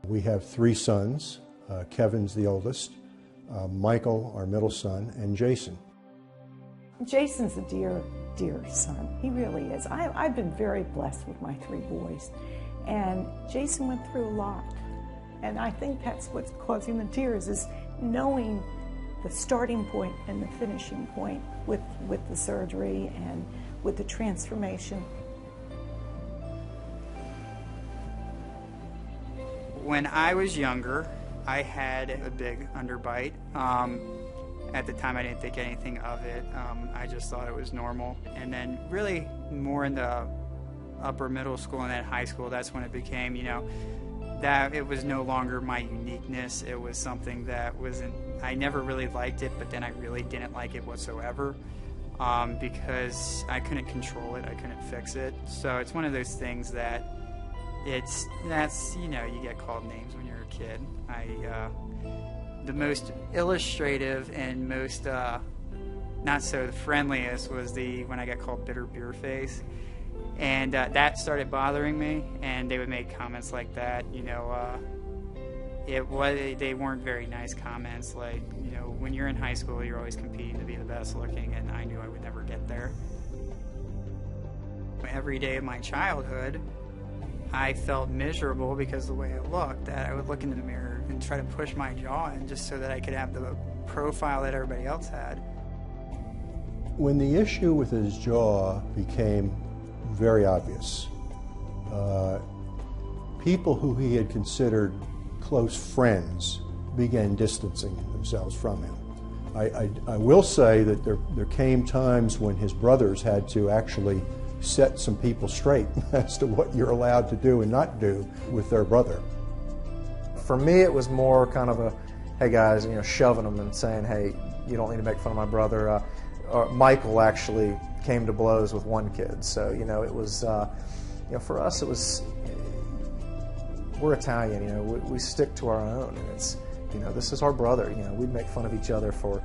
We have 3 sons. Kevin's the oldest, Michael, our middle son, and Jason. Jason's a dear, dear son. He really is. I've been very blessed with my 3 boys. And Jason went through a lot. And I think that's what's causing the tears, is knowing the starting point and the finishing point with the surgery and with the transformation. When I was younger, I had a big underbite. At the time, I didn't think anything of it. I just thought it was normal. And then really more in the upper middle school and then high school, that's when it became, that it was no longer my uniqueness. It was something that I never really liked it, but then I really didn't like it whatsoever because I couldn't control it, I couldn't fix it. So it's one of those things that you get called names when you're a kid. The most illustrative and most not so friendliest was when I got called bitter beer face. And that started bothering me, and they would make comments like that. They weren't very nice comments. Like, when you're in high school, you're always competing to be the best looking, and I knew I would never get there. Every day of my childhood, I felt miserable because of the way I looked. That I would look into the mirror and try to push my jaw in just so that I could have the profile that everybody else had. When the issue with his jaw became very obvious, people who he had considered close friends began distancing themselves from him. I will say that there came times when his brothers had to actually set some people straight as to what you're allowed to do and not do with their brother. For me, it was more kind of a, hey guys, shoving them and saying, hey, you don't need to make fun of my brother. Michael actually came to blows with one kid, so it was, for us it was, we're Italian, we stick to our own, and it's, this is our brother. We'd make fun of each other for,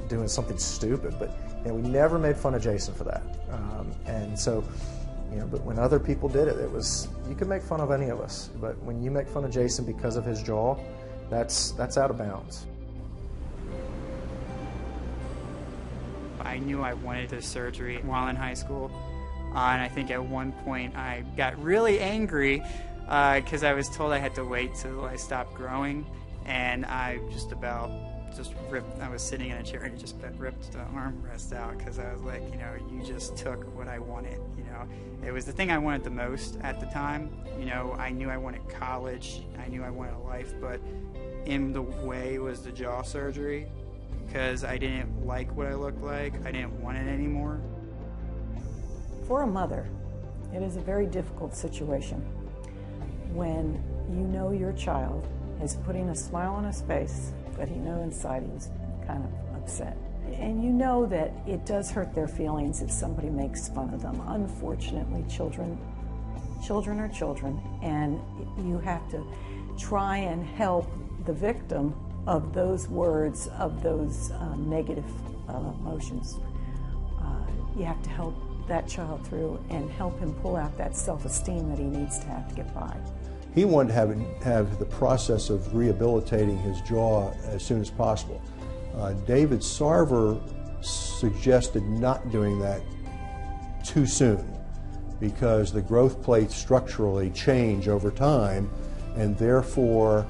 doing something stupid, but we never made fun of Jason for that. And so, but when other people did it, you could make fun of any of us, but when you make fun of Jason because of his jaw, that's out of bounds. I knew I wanted this surgery while in high school, and I think at one point I got really angry because I was told I had to wait till I stopped growing, and I just ripped. I was sitting in a chair and just ripped the armrest out because I was like, you just took what I wanted. It was the thing I wanted the most at the time. I knew I wanted college, I knew I wanted a life, but in the way was the jaw surgery. Because I didn't like what I looked like. I didn't want it anymore. For a mother, it is a very difficult situation when your child is putting a smile on his face, but inside he's kind of upset. And that it does hurt their feelings if somebody makes fun of them. Unfortunately, children are children, and you have to try and help the victim of those words, of those negative emotions. You have to help that child through and help him pull out that self-esteem that he needs to have to get by. He wanted to have the process of rehabilitating his jaw as soon as possible. David Sarver suggested not doing that too soon because the growth plates structurally change over time, and therefore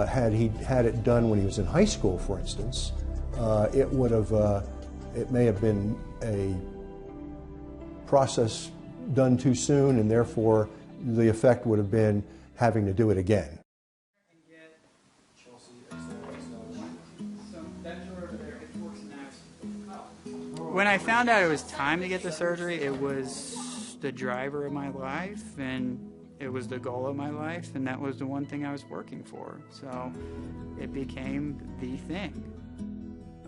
had he had it done when he was in high school, for instance, it may have been a process done too soon, and therefore the effect would have been having to do it again. When I found out it was time to get the surgery, it was the driver of my life, and it was the goal of my life, and that was the one thing I was working for. So it became the thing.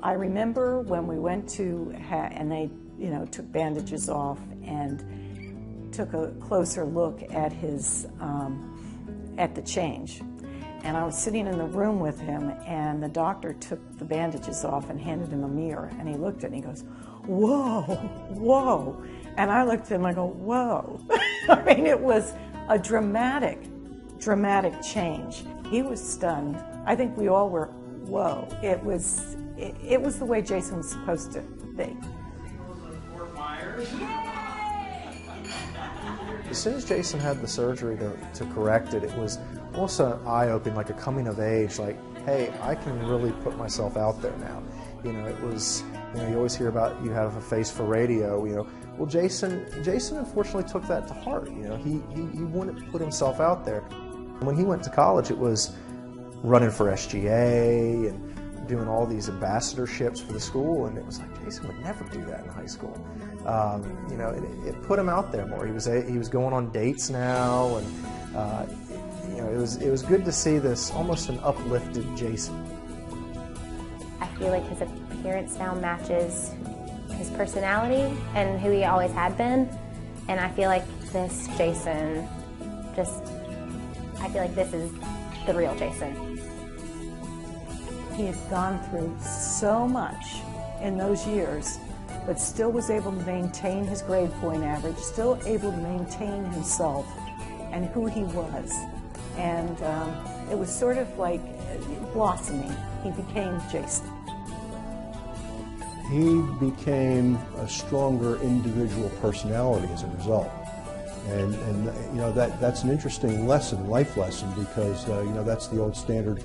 I remember when we went to, and they, took bandages off and took a closer look at his, at the change. And I was sitting in the room with him, and the doctor took the bandages off and handed him a mirror, and he looked at it and he goes, "Whoa, whoa." And I looked at him and I go, "Whoa." I mean, it was a dramatic dramatic change. He was stunned. I think we all were, whoa. It was the way Jason was supposed to be. As soon as Jason had the surgery to correct it, it was almost an eye-opening, like a coming of age, like, hey, I can really put myself out there now. You know, it was, you know, you always hear about you have a face for radio, you know. Well, Jason unfortunately took that to heart, you know. He wanted to put himself out there. When he went to college, it was running for SGA and doing all these ambassadorships for the school, and it was like, Jason would never do that in high school. You know, it put him out there more. He was going on dates now, and you know, it was good to see this almost an uplifted Jason. I feel like his appearance now matches his personality and who he always had been, and I feel like this Jason I feel like this is the real Jason. He had gone through so much in those years, but still was able to maintain his grade point average, still able to maintain himself and who he was. And it was sort of like blossoming. He became Jason. He became a stronger individual personality as a result. And you know, that's an interesting lesson, life lesson, because you know, that's the old standard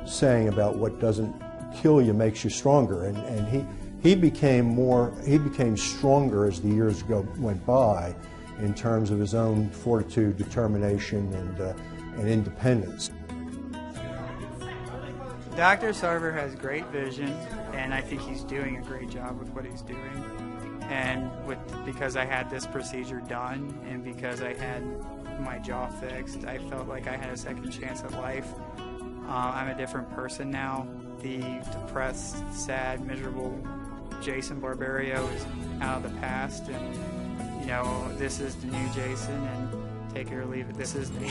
saying about what doesn't kill you makes you stronger. And he became stronger as the years went by in terms of his own fortitude, determination, and independence. Dr. Sarver has great vision, and I think he's doing a great job with what he's doing. And because I had this procedure done and because I had my jaw fixed, I felt like I had a second chance at life. I'm a different person now. The depressed, sad, miserable Jason Barbario is out of the past, and you know, this is the new Jason, and take it or leave it, this is me.